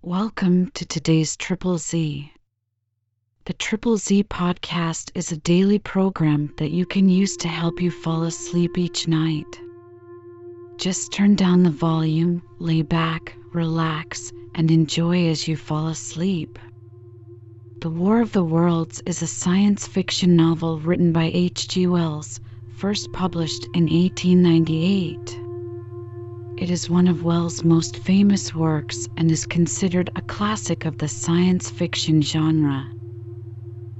Welcome to today's Triple Z. The Triple Z podcast is a daily program that you can use to help you fall asleep each night. Just turn down the volume, lay back, relax, and enjoy as you fall asleep. The War of the Worlds is a science fiction novel written by H.G. Wells, first published in 1898. It is one of Wells' most famous works and is considered a classic of the science fiction genre.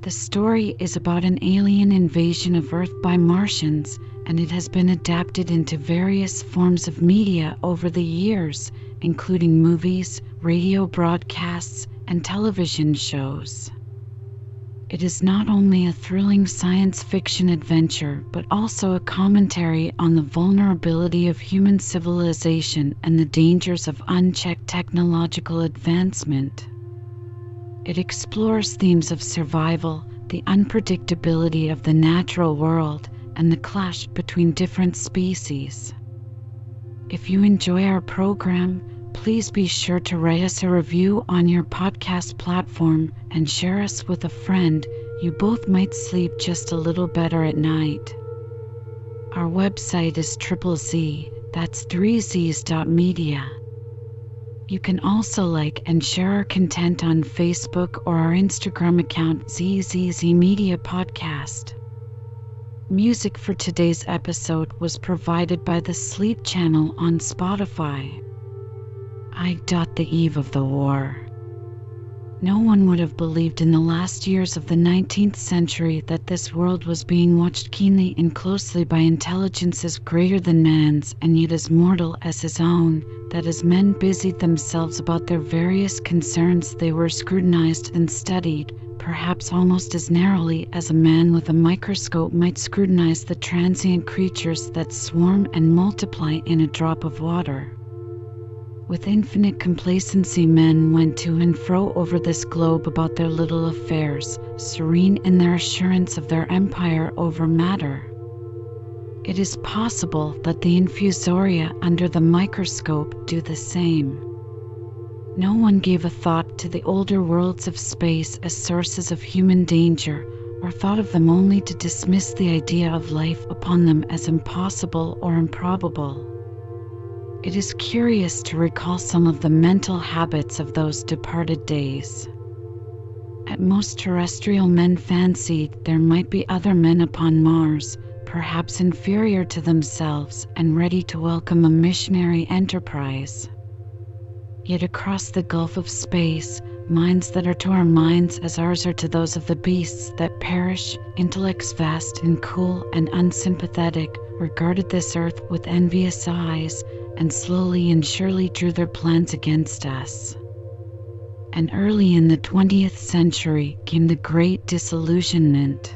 The story is about an alien invasion of Earth by Martians, and it has been adapted into various forms of media over the years, including movies, radio broadcasts, and television shows. It is not only a thrilling science fiction adventure, but also a commentary on the vulnerability of human civilization and the dangers of unchecked technological advancement. It explores themes of survival, the unpredictability of the natural world, and the clash between different species. If you enjoy our program, please be sure to write us a review on your podcast platform and share us with a friend. You both might sleep just a little better at night. Our website is Triple Z, that's 3zs.media. You can also like and share our content on Facebook or our Instagram account ZZZ Media Podcast. Music for today's episode was provided by the Sleep channel on Spotify. The eve of the war. No one would have believed in the last years of the 19th century that this world was being watched keenly and closely by intelligences greater than man's and yet as mortal as his own, that as men busied themselves about their various concerns they were scrutinized and studied, perhaps almost as narrowly as a man with a microscope might scrutinize the transient creatures that swarm and multiply in a drop of water. With infinite complacency men went to and fro over this globe about their little affairs, serene in their assurance of their empire over matter. It is possible that the infusoria under the microscope do the same. No one gave a thought to the older worlds of space as sources of human danger, or thought of them only to dismiss the idea of life upon them as impossible or improbable. It is curious to recall some of the mental habits of those departed days. At most, terrestrial men fancied there might be other men upon Mars, perhaps inferior to themselves and ready to welcome a missionary enterprise. Yet across the gulf of space, minds that are to our minds as ours are to those of the beasts that perish, intellects vast and cool and unsympathetic, regarded this earth with envious eyes, and slowly and surely drew their plans against us. And early in the 20th century came the Great Disillusionment.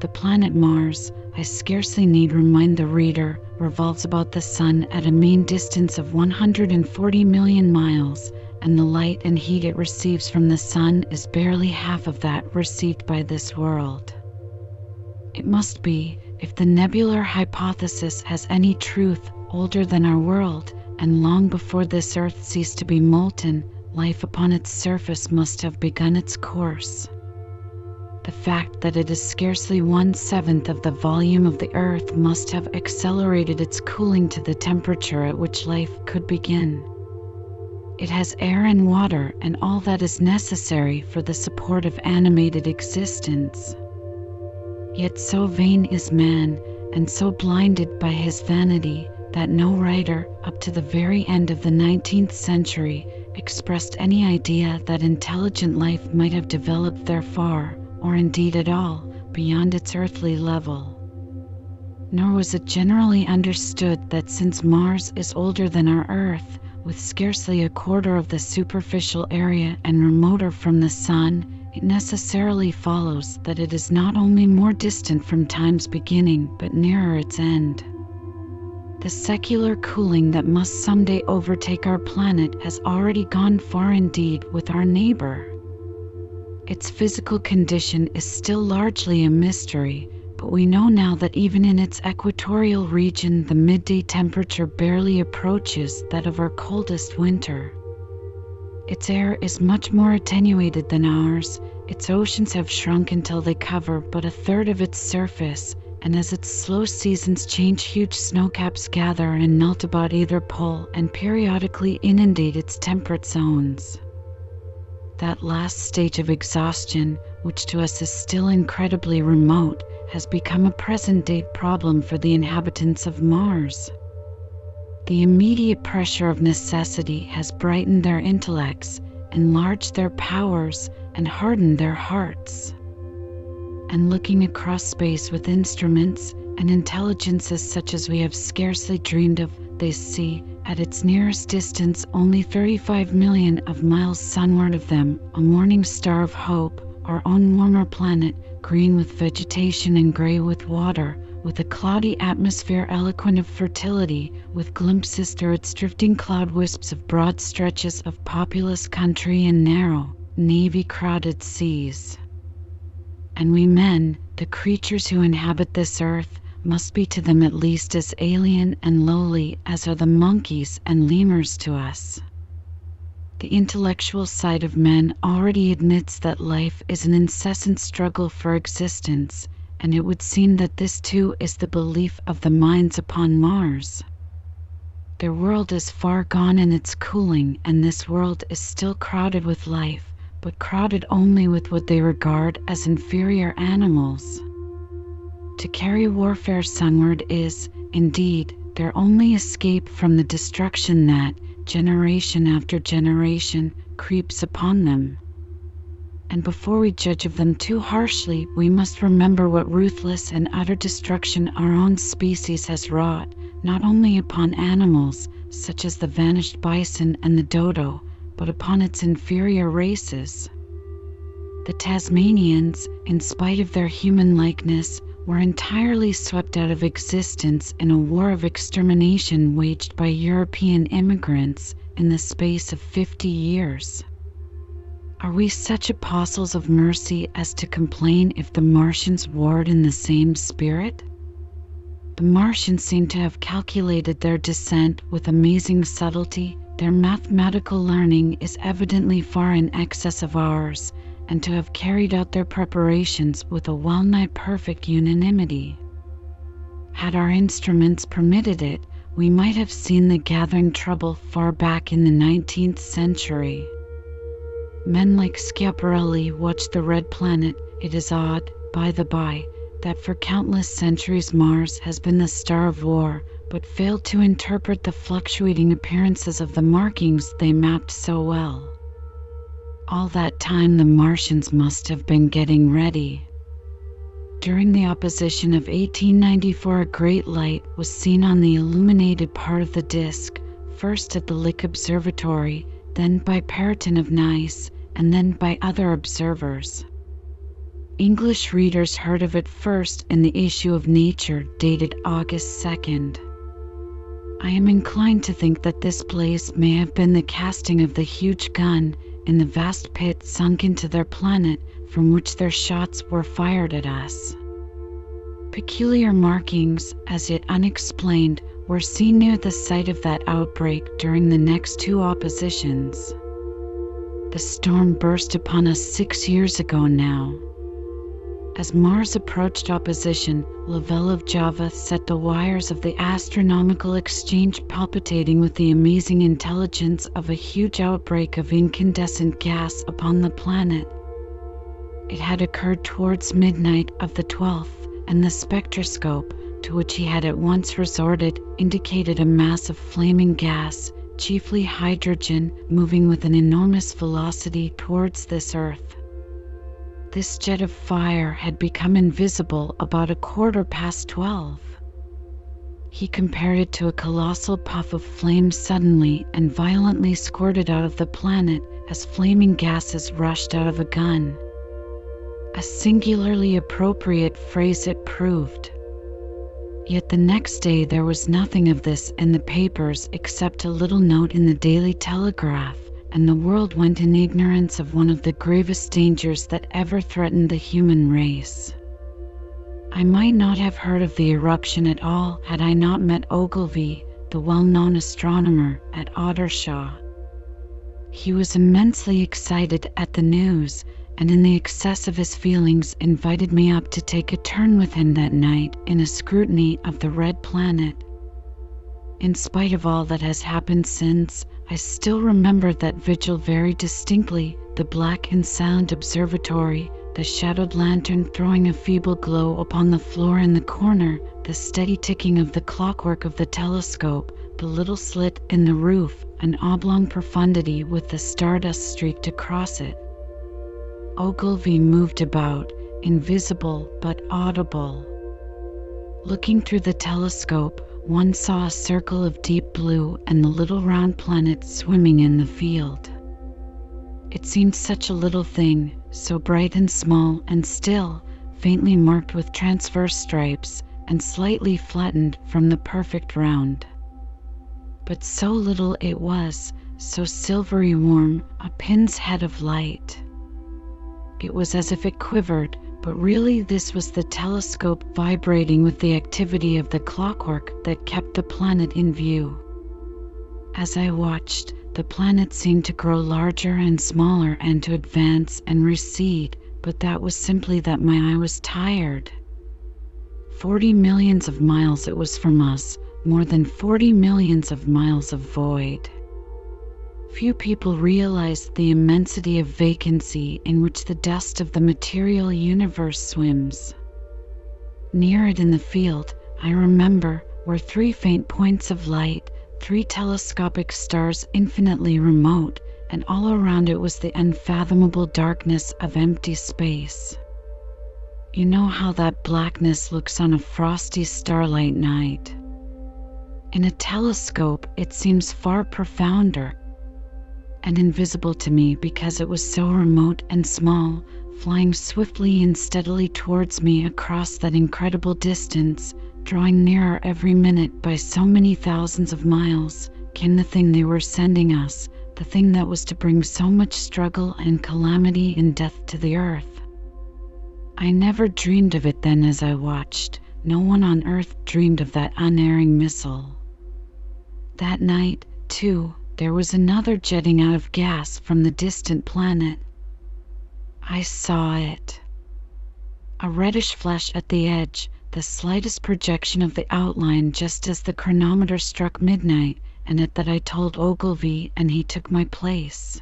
The planet Mars, I scarcely need remind the reader, revolves about the Sun at a mean distance of 140 million miles, and the light and heat it receives from the Sun is barely half of that received by this world. It must be, if the nebular hypothesis has any truth, older than our world, and long before this earth ceased to be molten, life upon its surface must have begun its course. The fact that it is scarcely 1/7 of the volume of the earth must have accelerated its cooling to the temperature at which life could begin. It has air and water and all that is necessary for the support of animated existence. Yet so vain is man, and so blinded by his vanity, that no writer, up to the very end of the 19th century, expressed any idea that intelligent life might have developed there far, or indeed at all, beyond its earthly level. Nor was it generally understood that since Mars is older than our Earth, with scarcely a quarter of the superficial area and remoter from the Sun, it necessarily follows that it is not only more distant from time's beginning, but nearer its end. The secular cooling that must someday overtake our planet has already gone far indeed with our neighbor. Its physical condition is still largely a mystery, but we know now that even in its equatorial region the midday temperature barely approaches that of our coldest winter. Its air is much more attenuated than ours. Its oceans have shrunk until they cover but a third of its surface, and as its slow seasons change, huge snowcaps gather and melt about either pole and periodically inundate its temperate zones. That last stage of exhaustion, which to us is still incredibly remote, has become a present-day problem for the inhabitants of Mars. The immediate pressure of necessity has brightened their intellects, enlarged their powers, and hardened their hearts. And looking across space with instruments and intelligences such as we have scarcely dreamed of, they see, at its nearest distance, only 35 million of miles sunward of them, a morning star of hope, our own warmer planet, green with vegetation and gray with water, with a cloudy atmosphere eloquent of fertility, with glimpses through its drifting cloud wisps of broad stretches of populous country and narrow, navy-crowded seas. And we men, the creatures who inhabit this earth, must be to them at least as alien and lowly as are the monkeys and lemurs to us. The intellectual side of men already admits that life is an incessant struggle for existence, and it would seem that this too is the belief of the minds upon Mars. Their world is far gone in its cooling, and this world is still crowded with life, but crowded only with what they regard as inferior animals. To carry warfare sunward is, indeed, their only escape from the destruction that, generation after generation, creeps upon them. And before we judge of them too harshly, we must remember what ruthless and utter destruction our own species has wrought, not only upon animals, such as the vanished bison and the dodo, but upon its inferior races. The Tasmanians, in spite of their human likeness, were entirely swept out of existence in a war of extermination waged by European immigrants in the space of 50 years. Are we such apostles of mercy as to complain if the Martians warred in the same spirit? The Martians seem to have calculated their descent with amazing subtlety. Their mathematical learning is evidently far in excess of ours, and to have carried out their preparations with a well-nigh perfect unanimity. Had our instruments permitted it, we might have seen the gathering trouble far back in the 19th century. Men like Schiaparelli watched the red planet. It is odd, by the by, that for countless centuries Mars has been the star of war, but failed to interpret the fluctuating appearances of the markings they mapped so well. All that time the Martians must have been getting ready. During the opposition of 1894, a great light was seen on the illuminated part of the disk, first at the Lick Observatory, then by Perrotin of Nice, and then by other observers. English readers heard of it first in the issue of Nature dated August 2nd. I am inclined to think that this blaze may have been the casting of the huge gun in the vast pit sunk into their planet from which their shots were fired at us. Peculiar markings, as yet unexplained, were seen near the site of that outbreak during the next two oppositions. The storm burst upon us 6 years ago now. As Mars approached opposition, Lovell of Java set the wires of the astronomical exchange palpitating with the amazing intelligence of a huge outbreak of incandescent gas upon the planet. It had occurred towards midnight of the 12th, and the spectroscope, to which he had at once resorted, indicated a mass of flaming gas, chiefly hydrogen, moving with an enormous velocity towards this Earth. This jet of fire had become invisible about 12:15. He compared it to a colossal puff of flame suddenly and violently squirted out of the planet as flaming gases rushed out of a gun. A singularly appropriate phrase it proved. Yet the next day there was nothing of this in the papers except a little note in the Daily Telegraph, and the world went in ignorance of one of the gravest dangers that ever threatened the human race. I might not have heard of the eruption at all had I not met Ogilvy, the well-known astronomer, at Ottershaw. He was immensely excited at the news, and in the excess of his feelings invited me up to take a turn with him that night in a scrutiny of the red planet. In spite of all that has happened since, I still remember that vigil very distinctly, the black and silent observatory, the shadowed lantern throwing a feeble glow upon the floor in the corner, the steady ticking of the clockwork of the telescope, the little slit in the roof, an oblong profundity with the stardust streaked across it. Ogilvy moved about, invisible but audible. Looking through the telescope, one saw a circle of deep blue and the little round planet swimming in the field. It seemed such a little thing, so bright and small and still, faintly marked with transverse stripes and slightly flattened from the perfect round. But so little it was, so silvery warm, a pin's head of light. It was as if it quivered, but really this was the telescope vibrating with the activity of the clockwork that kept the planet in view. As I watched, the planet seemed to grow larger and smaller and to advance and recede, but that was simply that my eye was tired. 40 millions of miles it was from us, more than 40 millions of miles of void. Few people realize the immensity of vacancy in which the dust of the material universe swims. Near it in the field, I remember, were 3 faint points of light, 3 telescopic stars infinitely remote, and all around it was the unfathomable darkness of empty space. You know how that blackness looks on a frosty starlight night. In a telescope, it seems far profounder and invisible to me because it was so remote and small, flying swiftly and steadily towards me across that incredible distance, drawing nearer every minute by so many thousands of miles, came the thing they were sending us, the thing that was to bring so much struggle and calamity and death to the earth. I never dreamed of it then as I watched. No one on earth dreamed of that unerring missile. That night, too, there was another jetting out of gas from the distant planet. I saw it. A reddish flash at the edge, the slightest projection of the outline just as the chronometer struck midnight, and at that I told Ogilvy and he took my place.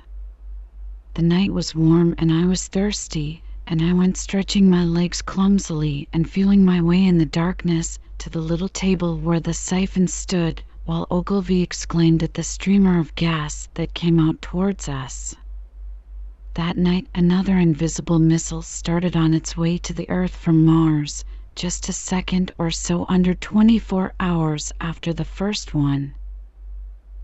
The night was warm and I was thirsty, and I went stretching my legs clumsily and feeling my way in the darkness to the little table where the siphon stood, while Ogilvy exclaimed at the streamer of gas that came out towards us. That night another invisible missile started on its way to the Earth from Mars, just a second or so under 24 hours after the first one.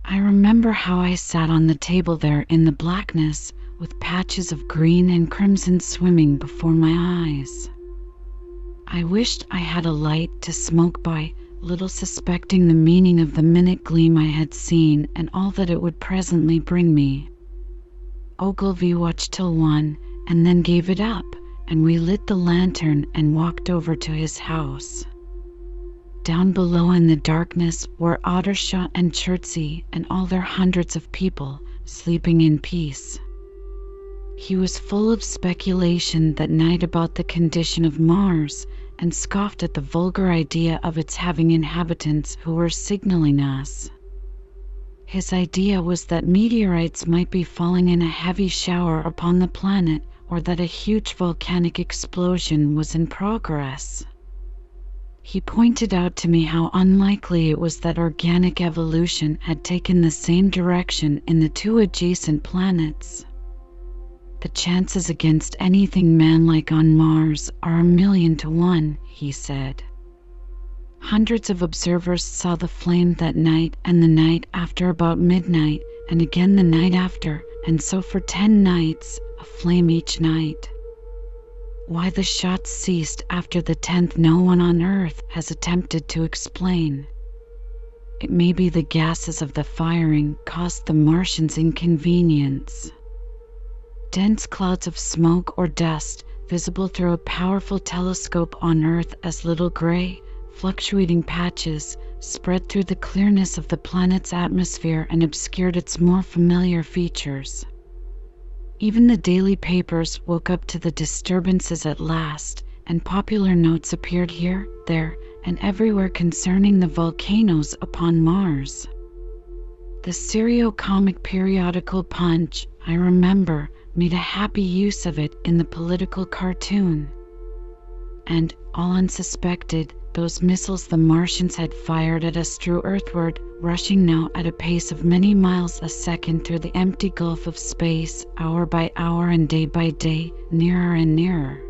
I remember how I sat on the table there in the blackness, with patches of green and crimson swimming before my eyes. I wished I had a light to smoke by, little suspecting the meaning of the minute gleam I had seen and all that it would presently bring me. Ogilvy watched till 1, and then gave it up, and we lit the lantern and walked over to his house. Down below in the darkness were Ottershaw and Chertsey and all their hundreds of people, sleeping in peace. He was full of speculation that night about the condition of Mars, and scoffed at the vulgar idea of its having inhabitants who were signaling us. His idea was that meteorites might be falling in a heavy shower upon the planet, or that a huge volcanic explosion was in progress. He pointed out to me how unlikely it was that organic evolution had taken the same direction in the 2 adjacent planets. The chances against anything man-like on Mars are 1,000,000 to 1, he said. Hundreds of observers saw the flame that night and the night after about midnight, and again the night after, and so for 10 nights, a flame each night. Why the shots ceased after the 10th no one on Earth has attempted to explain. It may be the gases of the firing caused the Martians inconvenience. Dense clouds of smoke or dust, visible through a powerful telescope on Earth as little gray, fluctuating patches, spread through the clearness of the planet's atmosphere and obscured its more familiar features. Even the daily papers woke up to the disturbances at last, and popular notes appeared here, there, and everywhere concerning the volcanoes upon Mars. The serio-comic periodical Punch, I remember, made a happy use of it in the political cartoon. And, all unsuspected, those missiles the Martians had fired at us drew earthward, rushing now at a pace of many miles a second through the empty gulf of space, hour by hour and day by day, nearer and nearer.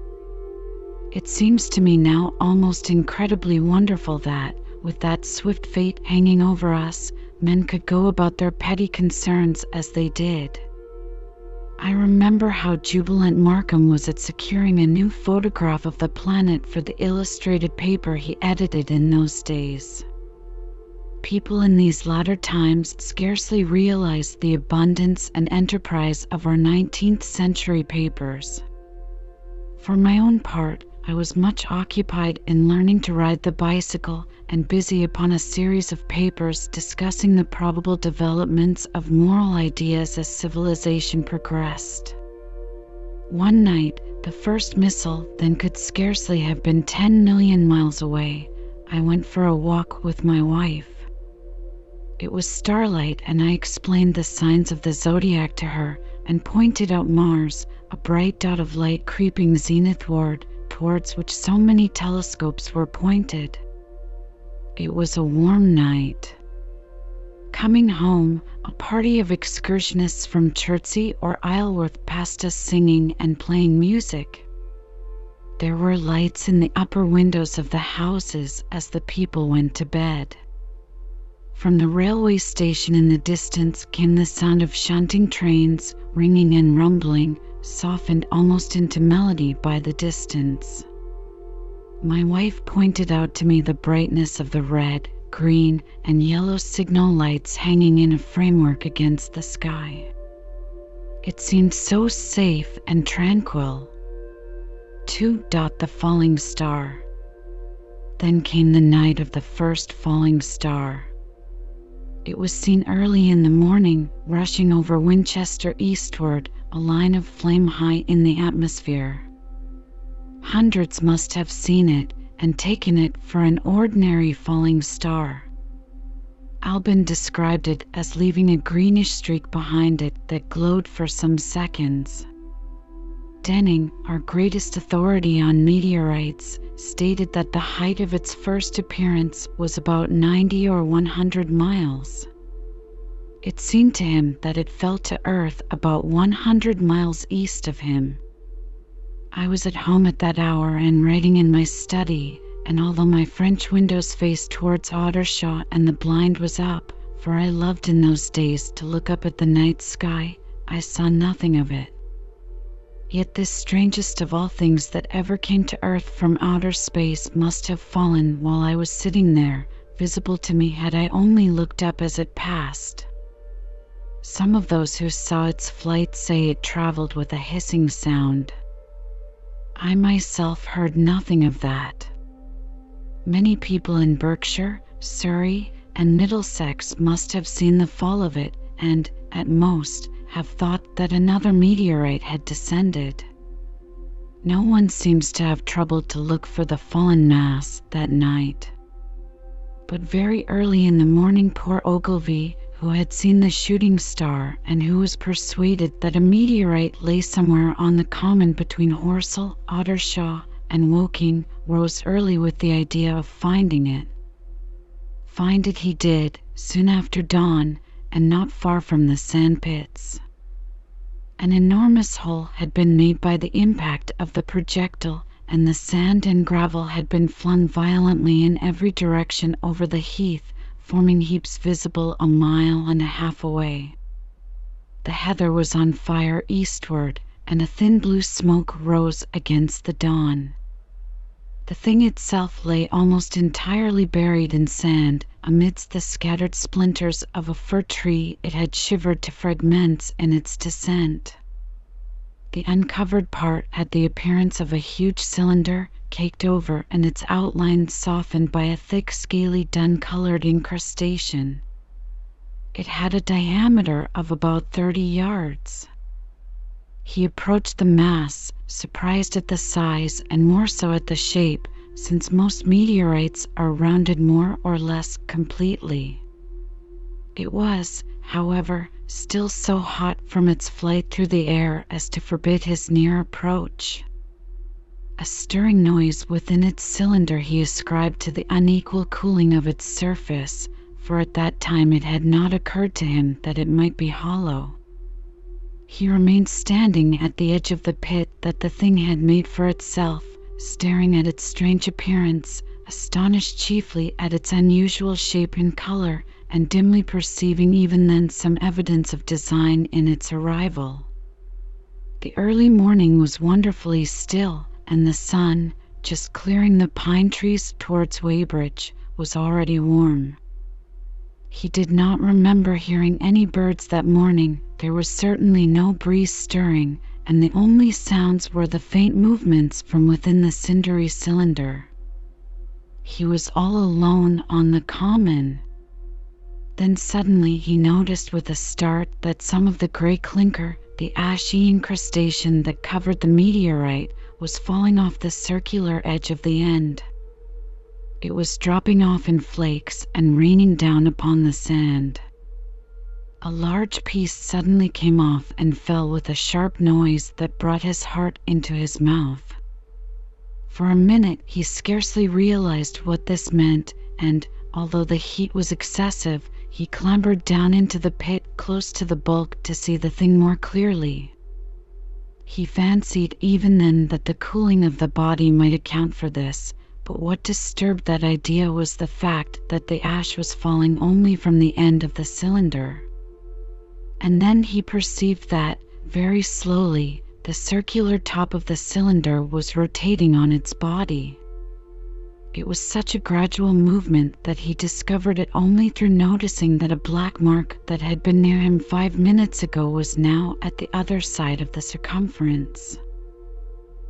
It seems to me now almost incredibly wonderful that, with that swift fate hanging over us, men could go about their petty concerns as they did. I remember how jubilant Markham was at securing a new photograph of the planet for the illustrated paper he edited in those days. People in these latter times scarcely realized the abundance and enterprise of our 19th century papers. For my own part, I was much occupied in learning to ride the bicycle and busy upon a series of papers discussing the probable developments of moral ideas as civilization progressed. One night, the first missile then could scarcely have been 10 million miles away. I went for a walk with my wife. It was starlight, and I explained the signs of the zodiac to her and pointed out Mars, a bright dot of light creeping zenithward, towards which so many telescopes were pointed. It was a warm night. Coming home, a party of excursionists from Chertsey or Isleworth passed us singing and playing music. There were lights in the upper windows of the houses as the people went to bed. From the railway station in the distance came the sound of shunting trains, ringing and rumbling, softened almost into melody by the distance. My wife pointed out to me the brightness of the red, green, and yellow signal lights hanging in a framework against the sky. It seemed so safe and tranquil. The falling star. Then came the night of the first falling star. It was seen early in the morning, rushing over Winchester eastward, a line of flame high in the atmosphere. Hundreds must have seen it and taken it for an ordinary falling star. Albin described it as leaving a greenish streak behind it that glowed for some seconds. Denning, our greatest authority on meteorites, stated that the height of its first appearance was about 90 or 100 miles. It seemed to him that it fell to Earth about 100 miles east of him. I was at home at that hour and writing in my study, and although my French windows faced towards Ottershaw and the blind was up, for I loved in those days to look up at the night sky, I saw nothing of it. Yet this strangest of all things that ever came to Earth from outer space must have fallen while I was sitting there, visible to me had I only looked up as it passed. Some of those who saw its flight say it traveled with a hissing sound. I myself heard nothing of that. Many people in Berkshire, Surrey, and Middlesex must have seen the fall of it, and, at most, have thought that another meteorite had descended. No one seems to have troubled to look for the fallen mass that night. But very early in the morning poor Ogilvy, who had seen the shooting star and who was persuaded that a meteorite lay somewhere on the common between Horsell, Ottershaw, and Woking, rose early with the idea of finding it. Find it he did, soon after dawn, and not far from the sandpits. An enormous hole had been made by the impact of the projectile, and the sand and gravel had been flung violently in every direction over the heath, forming heaps visible a mile and a half away. The heather was on fire eastward, and a thin blue smoke rose against the dawn. The thing itself lay almost entirely buried in sand. Amidst the scattered splinters of a fir tree it had shivered to fragments in its descent. The uncovered part had the appearance of a huge cylinder, caked over and its outlines softened by a thick, scaly, dun-colored incrustation. It had a diameter of about 30 yards. He approached the mass, surprised at the size and more so at the shape, since most meteorites are rounded more or less completely. It was, however, still so hot from its flight through the air as to forbid his near approach. A stirring noise within its cylinder he ascribed to the unequal cooling of its surface, for at that time it had not occurred to him that it might be hollow. He remained standing at the edge of the pit that the thing had made for itself, staring at its strange appearance, astonished chiefly at its unusual shape and color, and dimly perceiving even then some evidence of design in its arrival. The early morning was wonderfully still, and the sun, just clearing the pine trees towards Weybridge, was already warm. He did not remember hearing any birds that morning. There was certainly no breeze stirring, and the only sounds were the faint movements from within the cindery cylinder. He was all alone on the common. Then suddenly he noticed with a start that some of the grey clinker, the ashy incrustation that covered the meteorite, was falling off the circular edge of the end. It was dropping off in flakes and raining down upon the sand. A large piece suddenly came off and fell with a sharp noise that brought his heart into his mouth. For a minute he scarcely realized what this meant, and, although the heat was excessive, he clambered down into the pit close to the bulk to see the thing more clearly. He fancied even then that the cooling of the body might account for this, but what disturbed that idea was the fact that the ash was falling only from the end of the cylinder. And then he perceived that, very slowly, the circular top of the cylinder was rotating on its body. It was such a gradual movement that he discovered it only through noticing that a black mark that had been near him 5 minutes ago was now at the other side of the circumference.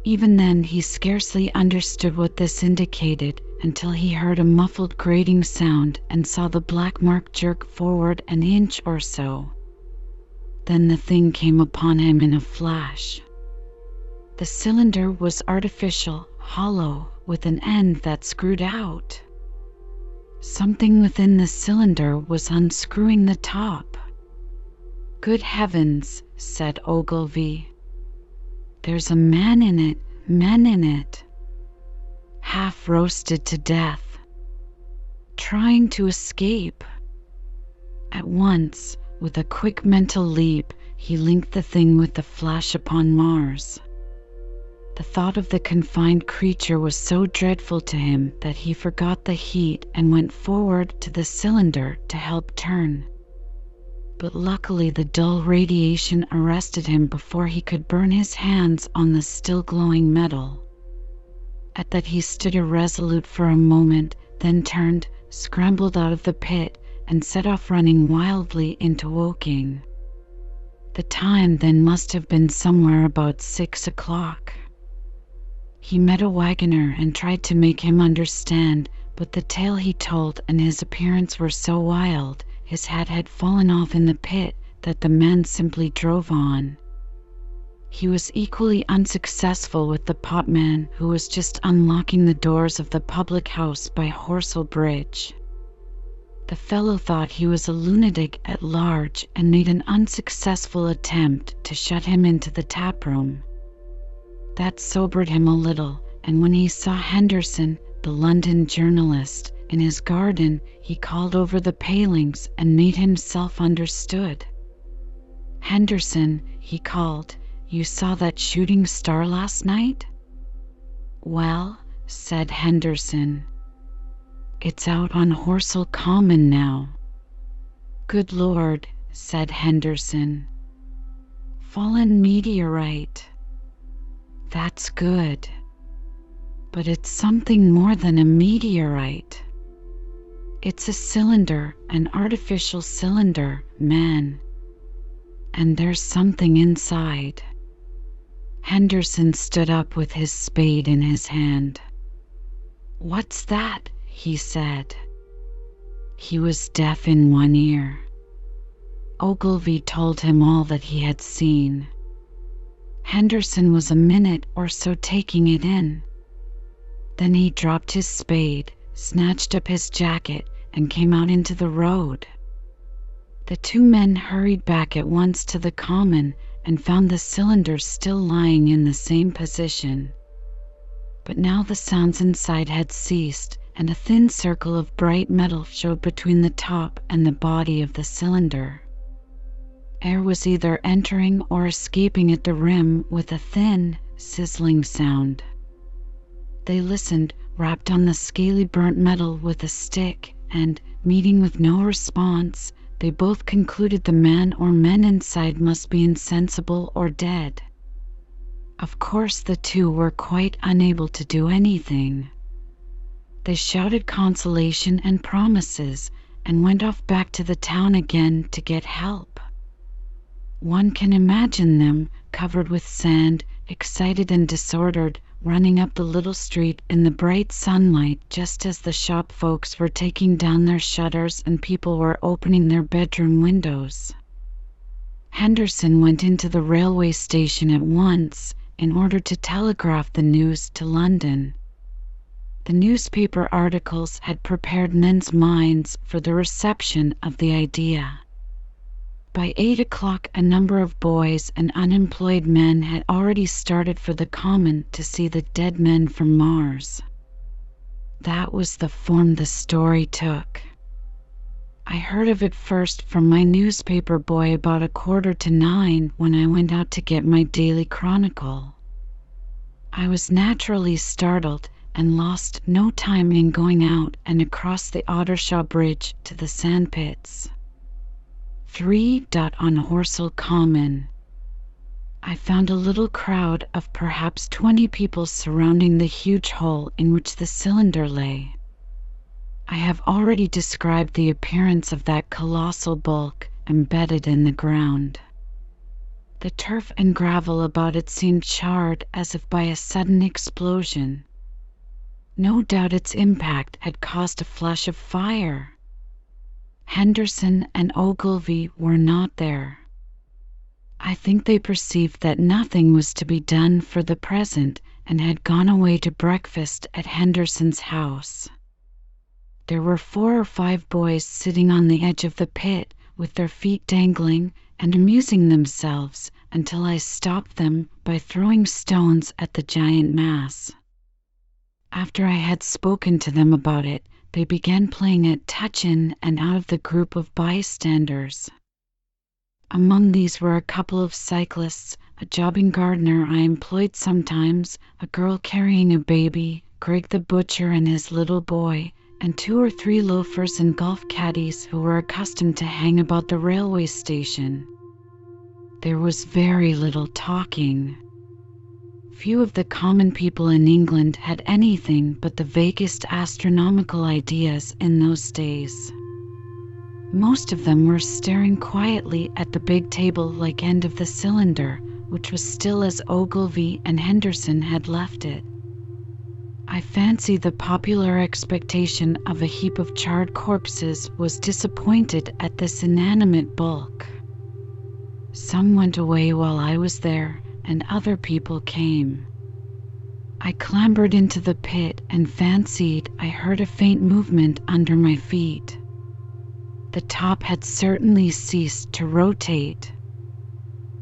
Even then he scarcely understood what this indicated until he heard a muffled grating sound and saw the black mark jerk forward an inch or so. Then the thing came upon him in a flash. The cylinder was artificial, hollow, with an end that screwed out. Something within the cylinder was unscrewing the top. "Good heavens," said Ogilvy. "There's a man in it, half roasted to death, trying to escape." At once, with a quick mental leap, he linked the thing with the flash upon Mars. The thought of the confined creature was so dreadful to him that he forgot the heat and went forward to the cylinder to help turn. But luckily the dull radiation arrested him before he could burn his hands on the still glowing metal. At that he stood irresolute for a moment, then turned, scrambled out of the pit, and set off running wildly into Woking. The time then must have been somewhere about 6 o'clock. He met a wagoner and tried to make him understand, but the tale he told and his appearance were so wild, his hat had fallen off in the pit, that the man simply drove on. He was equally unsuccessful with the potman, who was just unlocking the doors of the public house by Horsell Bridge. The fellow thought he was a lunatic at large and made an unsuccessful attempt to shut him into the taproom. That sobered him a little, and when he saw Henderson, the London journalist, in his garden, he called over the palings and made himself understood. "Henderson," he called, "you saw that shooting star last night?" "Well," said Henderson, "it's out on Horsell Common now." "Good Lord," said Henderson. "Fallen meteorite. That's good. But it's something more than a meteorite. It's a cylinder, an artificial cylinder, man. And there's something inside." Henderson stood up with his spade in his hand. "What's that?" he said. He was deaf in one ear. Ogilvy told him all that he had seen. Henderson was a minute or so taking it in. Then he dropped his spade, snatched up his jacket, and came out into the road. The two men hurried back at once to the common and found the cylinder still lying in the same position. But now the sounds inside had ceased, and a thin circle of bright metal showed between the top and the body of the cylinder. Air was either entering or escaping at the rim with a thin, sizzling sound. They listened, rapped on the scaly burnt metal with a stick, and, meeting with no response, they both concluded the man or men inside must be insensible or dead. Of course, the two were quite unable to do anything. They shouted consolation and promises, and went off back to the town again to get help. One can imagine them, covered with sand, excited and disordered, running up the little street in the bright sunlight just as the shop folks were taking down their shutters and people were opening their bedroom windows. Henderson went into the railway station at once in order to telegraph the news to London. The newspaper articles had prepared men's minds for the reception of the idea. By 8 o'clock, a number of boys and unemployed men had already started for the common to see the dead men from Mars. That was the form the story took. I heard of it first from my newspaper boy about 8:45 when I went out to get my daily chronicle. I was naturally startled and lost no time in going out and across the Ottershaw Bridge to the sandpits. 3. On Horsell Common. I found a little crowd of perhaps 20 people surrounding the huge hole in which the cylinder lay. I have already described the appearance of that colossal bulk embedded in the ground. The turf and gravel about it seemed charred as if by a sudden explosion. No doubt its impact had caused a flash of fire. Henderson and Ogilvy were not there. I think they perceived that nothing was to be done for the present and had gone away to breakfast at Henderson's house. There were 4 or 5 boys sitting on the edge of the pit with their feet dangling and amusing themselves until I stopped them by throwing stones at the giant mass. After I had spoken to them about it, they began playing at touch in and out of the group of bystanders. Among these were a couple of cyclists, a jobbing gardener I employed sometimes, a girl carrying a baby, Greg the butcher and his little boy, and 2 or 3 loafers and golf caddies who were accustomed to hang about the railway station. There was very little talking. Few of the common people in England had anything but the vaguest astronomical ideas in those days. Most of them were staring quietly at the big table-like end of the cylinder, which was still as Ogilvy and Henderson had left it. I fancy the popular expectation of a heap of charred corpses was disappointed at this inanimate bulk. Some went away while I was there, and other people came. I clambered into the pit and fancied I heard a faint movement under my feet. The top had certainly ceased to rotate.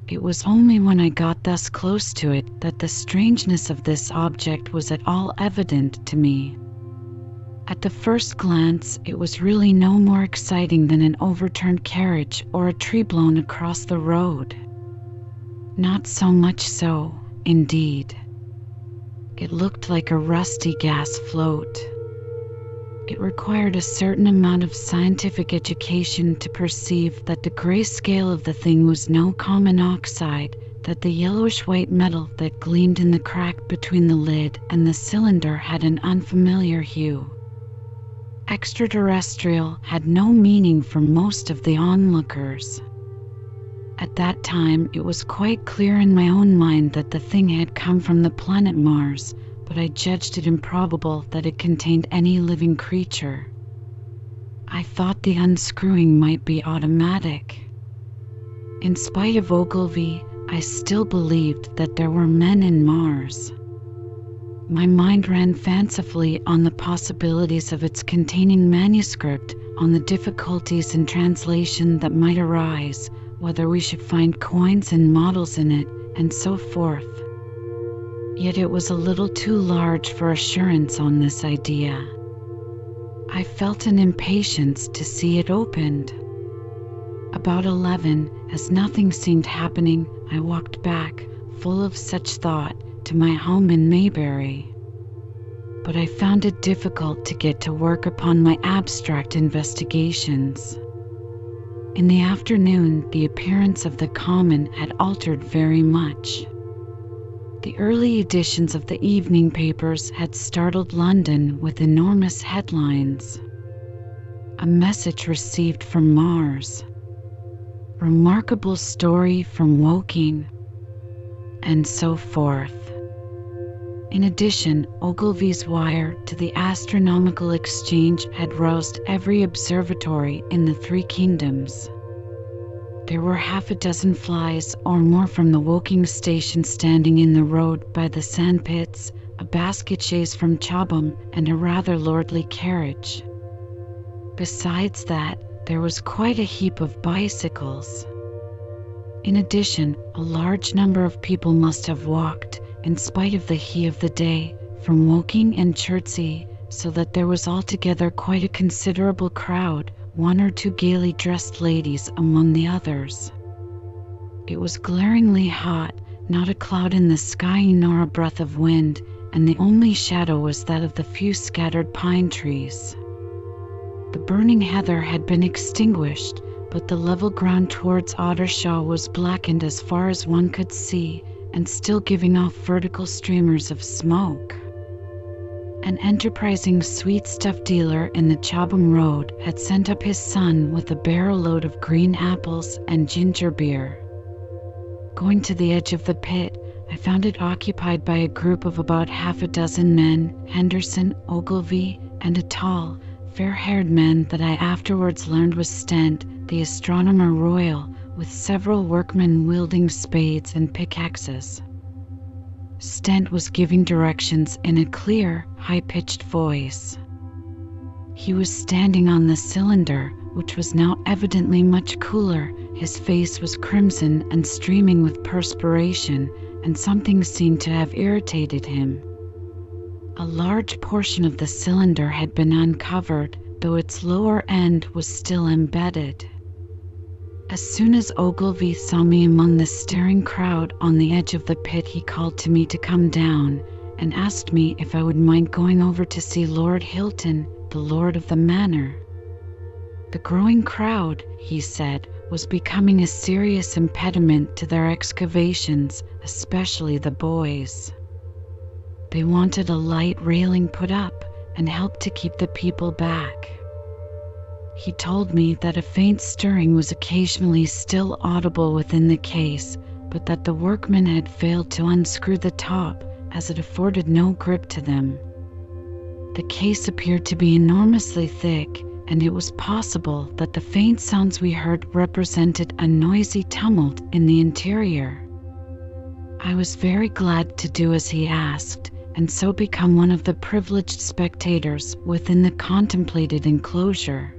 It was only when I got thus close to it that the strangeness of this object was at all evident to me. At the first glance, it was really no more exciting than an overturned carriage or a tree blown across the road. Not so much so, indeed. It looked like a rusty gas float. It required a certain amount of scientific education to perceive that the gray scale of the thing was no common oxide, that the yellowish-white metal that gleamed in the crack between the lid and the cylinder had an unfamiliar hue. Extraterrestrial had no meaning for most of the onlookers. At that time, it was quite clear in my own mind that the thing had come from the planet Mars, but I judged it improbable that it contained any living creature. I thought the unscrewing might be automatic. In spite of Ogilvy, I still believed that there were men in Mars. My mind ran fancifully on the possibilities of its containing manuscript, on the difficulties in translation that might arise, whether we should find coins and models in it, and so forth. Yet it was a little too large for assurance on this idea. I felt an impatience to see it opened. About 11, as nothing seemed happening, I walked back, full of such thought, to my home in Mayberry. But I found it difficult to get to work upon my abstract investigations. In the afternoon, the appearance of the common had altered very much. The early editions of the evening papers had startled London with enormous headlines. A message received from Mars. Remarkable story from Woking. And so forth. In addition, Ogilvy's wire to the Astronomical Exchange had roused every observatory in the three kingdoms. There were half a dozen flies or more from the Woking station standing in the road by the sandpits, a basket chaise from Chobham, and a rather lordly carriage. Besides that, there was quite a heap of bicycles. In addition, a large number of people must have walked, in spite of the heat of the day, from Woking and Chertsey, so that there was altogether quite a considerable crowd, one or two gaily dressed ladies among the others. It was glaringly hot, not a cloud in the sky nor a breath of wind, and the only shadow was that of the few scattered pine trees. The burning heather had been extinguished, but the level ground towards Ottershaw was blackened as far as one could see, and still giving off vertical streamers of smoke. An enterprising sweetstuff dealer in the Chobham Road had sent up his son with a barrow load of green apples and ginger beer. Going to the edge of the pit, I found it occupied by a group of about half a dozen men, Henderson, Ogilvy, and a tall, fair-haired man that I afterwards learned was Stent, the astronomer royal, with several workmen wielding spades and pickaxes. Stent was giving directions in a clear, high-pitched voice. He was standing on the cylinder, which was now evidently much cooler. His face was crimson and streaming with perspiration, and something seemed to have irritated him. A large portion of the cylinder had been uncovered, though its lower end was still embedded. As soon as Ogilvy saw me among the staring crowd on the edge of the pit, he called to me to come down, and asked me if I would mind going over to see Lord Hilton, the lord of the manor. The growing crowd, he said, was becoming a serious impediment to their excavations, especially the boys. They wanted a light railing put up, and help to keep the people back. He told me that a faint stirring was occasionally still audible within the case, but that the workmen had failed to unscrew the top, as it afforded no grip to them. The case appeared to be enormously thick, and it was possible that the faint sounds we heard represented a noisy tumult in the interior. I was very glad to do as he asked, and so become one of the privileged spectators within the contemplated enclosure.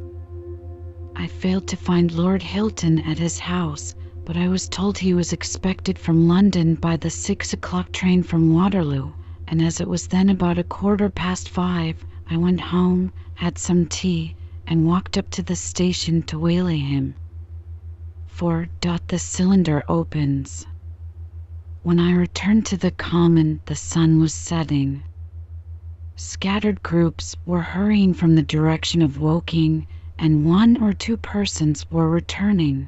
I failed to find Lord Hilton at his house, but I was told he was expected from London by the 6 o'clock train from Waterloo, and as it was then about 5:15, I went home, had some tea, and walked up to the station to waylay him. For the cylinder opens. When I returned to the common, the sun was setting. Scattered groups were hurrying from the direction of Woking, and 1 or 2 persons were returning.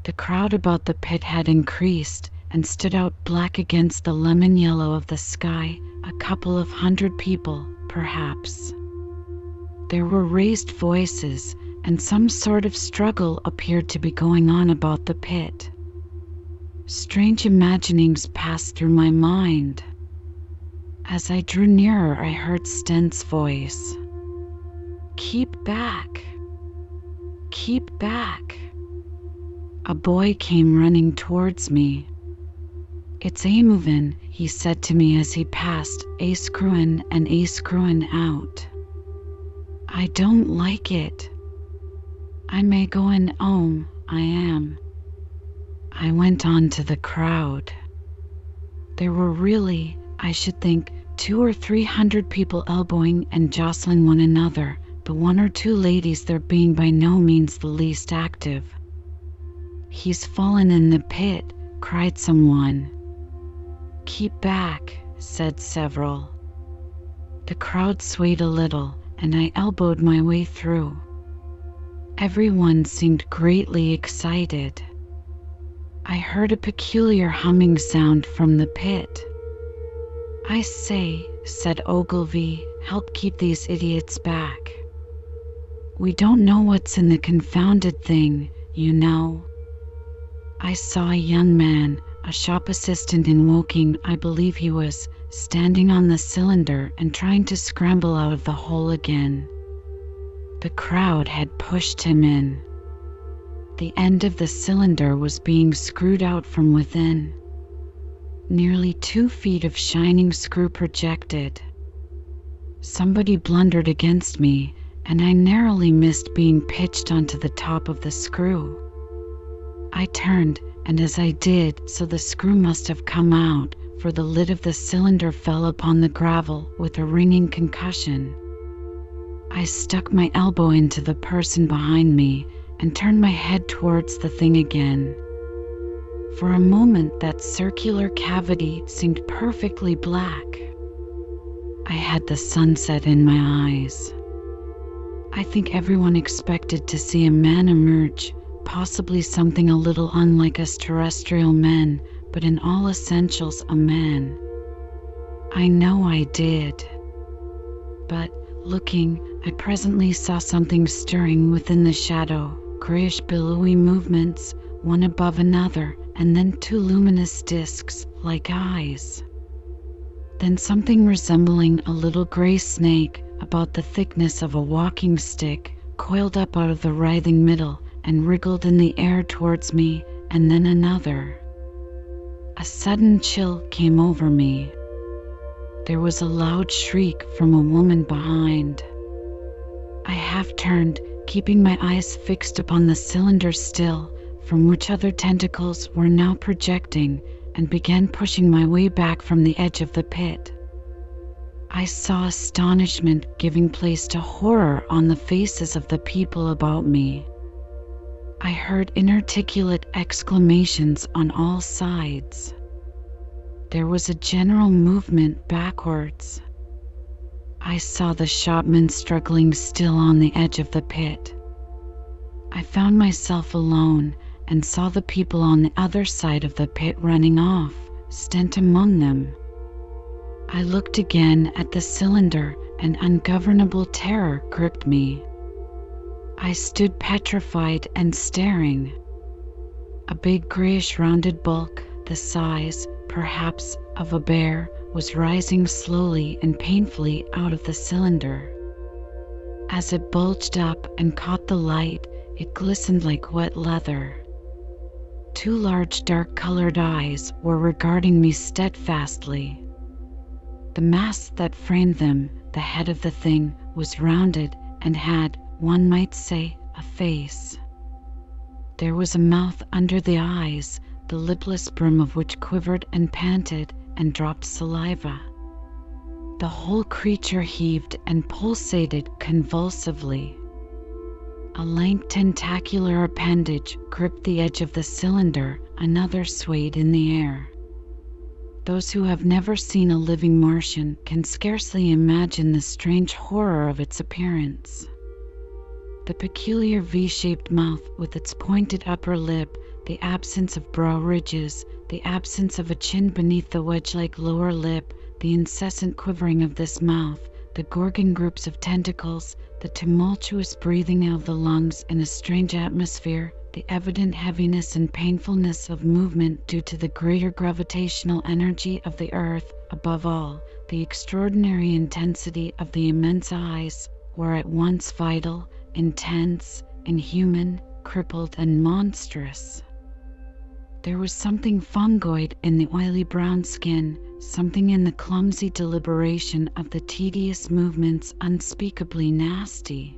The crowd about the pit had increased, and stood out black against the lemon yellow of the sky, a couple of 100 people, perhaps. There were raised voices, and some sort of struggle appeared to be going on about the pit. Strange imaginings passed through my mind. As I drew nearer, I heard Sten's voice. "Keep back! Keep back!" A boy came running towards me. "It's a movin'," he said to me as he passed, "a screwin' and a screwin' out. I don't like it. I may goin' 'ome, I am." I went on to the crowd. There were really, I should think, 200 or 300 people elbowing and jostling one another, but 1 or 2 ladies there being by no means the least active. "He's fallen in the pit," cried someone. "Keep back," said several. The crowd swayed a little, and I elbowed my way through. Everyone seemed greatly excited. I heard a peculiar humming sound from the pit. "I say," said Ogilvy, "help keep these idiots back. We don't know what's in the confounded thing, you know." I saw a young man, a shop assistant in Woking, I believe he was, standing on the cylinder and trying to scramble out of the hole again. The crowd had pushed him in. The end of the cylinder was being screwed out from within. Nearly 2 feet of shining screw projected. Somebody blundered against me, and I narrowly missed being pitched onto the top of the screw. I turned, and as I did so the screw must have come out, for the lid of the cylinder fell upon the gravel with a ringing concussion. I stuck my elbow into the person behind me and turned my head towards the thing again. For a moment that circular cavity seemed perfectly black. I had the sunset in my eyes. I think everyone expected to see a man emerge, possibly something a little unlike us terrestrial men, but in all essentials a man. I know I did. But, looking, I presently saw something stirring within the shadow, grayish billowy movements, one above another, and then 2 luminous discs, like eyes. Then something resembling a little gray snake, about the thickness of a walking stick, coiled up out of the writhing middle and wriggled in the air towards me, and then another. A sudden chill came over me. There was a loud shriek from a woman behind. I half turned, keeping my eyes fixed upon the cylinder still, from which other tentacles were now projecting, and began pushing my way back from the edge of the pit. I saw astonishment giving place to horror on the faces of the people about me. I heard inarticulate exclamations on all sides. There was a general movement backwards. I saw the shopman struggling still on the edge of the pit. I found myself alone and saw the people on the other side of the pit running off, Stent among them. I looked again at the cylinder, and ungovernable terror gripped me. I stood petrified and staring. A big grayish rounded bulk, the size, perhaps, of a bear, was rising slowly and painfully out of the cylinder. As it bulged up and caught the light, it glistened like wet leather. 2 large dark-colored eyes were regarding me steadfastly. The mask that framed them, the head of the thing, was rounded and had, one might say, a face. There was a mouth under the eyes, the lipless brim of which quivered and panted and dropped saliva. The whole creature heaved and pulsated convulsively. A lank tentacular appendage gripped the edge of the cylinder, another swayed in the air. Those who have never seen a living Martian can scarcely imagine the strange horror of its appearance. The peculiar V-shaped mouth with its pointed upper lip, the absence of brow ridges, the absence of a chin beneath the wedge-like lower lip, the incessant quivering of this mouth, the gorging groups of tentacles, the tumultuous breathing of the lungs in a strange atmosphere, the evident heaviness and painfulness of movement due to the greater gravitational energy of the Earth. Above all, the extraordinary intensity of the immense eyes were at once vital, intense, inhuman, crippled, and monstrous. There was something fungoid in the oily brown skin, something in the clumsy deliberation of the tedious movements unspeakably nasty.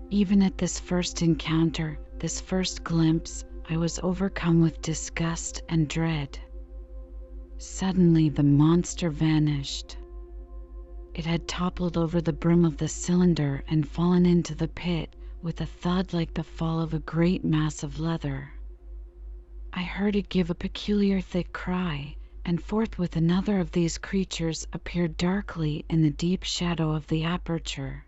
Even at this first encounter, this first glimpse, I was overcome with disgust and dread. Suddenly the monster vanished. It had toppled over the brim of the cylinder and fallen into the pit with a thud like the fall of a great mass of leather. I heard it give a peculiar thick cry, and forthwith another of these creatures appeared darkly in the deep shadow of the aperture.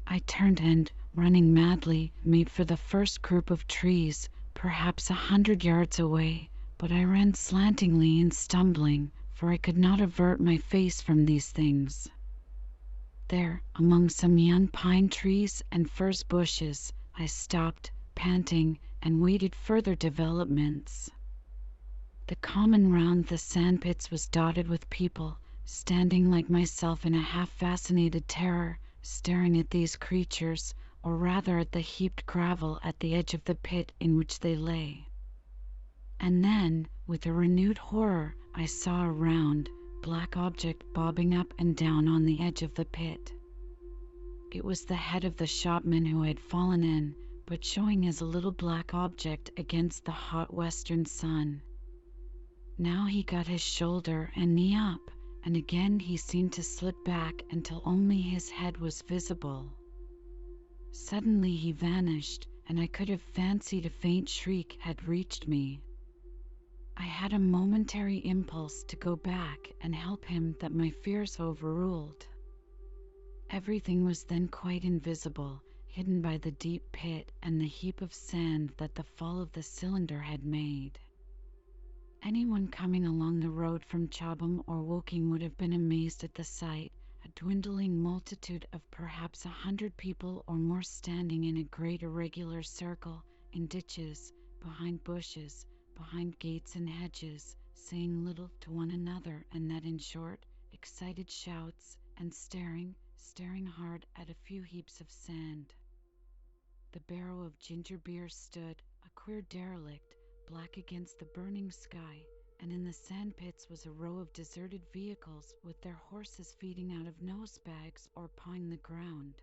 I turned and, running madly, made for the first group of trees, perhaps 100 yards away, but I ran slantingly and stumbling, for I could not avert my face from these things. There, among some young pine trees and furze bushes, I stopped, panting, and waited further developments. The common round the sandpits was dotted with people, standing like myself in a half-fascinated terror, staring at these creatures, or rather at the heaped gravel at the edge of the pit in which they lay. And then, with a renewed horror, I saw a round, black object bobbing up and down on the edge of the pit. It was the head of the shopman who had fallen in, but showing as a little black object against the hot western sun. Now he got his shoulder and knee up, and again he seemed to slip back until only his head was visible. Suddenly he vanished, and I could have fancied a faint shriek had reached me. I had a momentary impulse to go back and help him that my fears overruled. Everything was then quite invisible, hidden by the deep pit and the heap of sand that the fall of the cylinder had made. Anyone coming along the road from Chobham or Woking would have been amazed at the sight, a dwindling multitude of perhaps 100 people or more standing in a great irregular circle, in ditches, behind bushes, behind gates and hedges, saying little to one another, and that in short, excited shouts, and staring hard at a few heaps of sand. The barrow of ginger beer stood, a queer derelict, black against the burning sky, and in the sand pits was a row of deserted vehicles with their horses feeding out of nose bags or pawing the ground.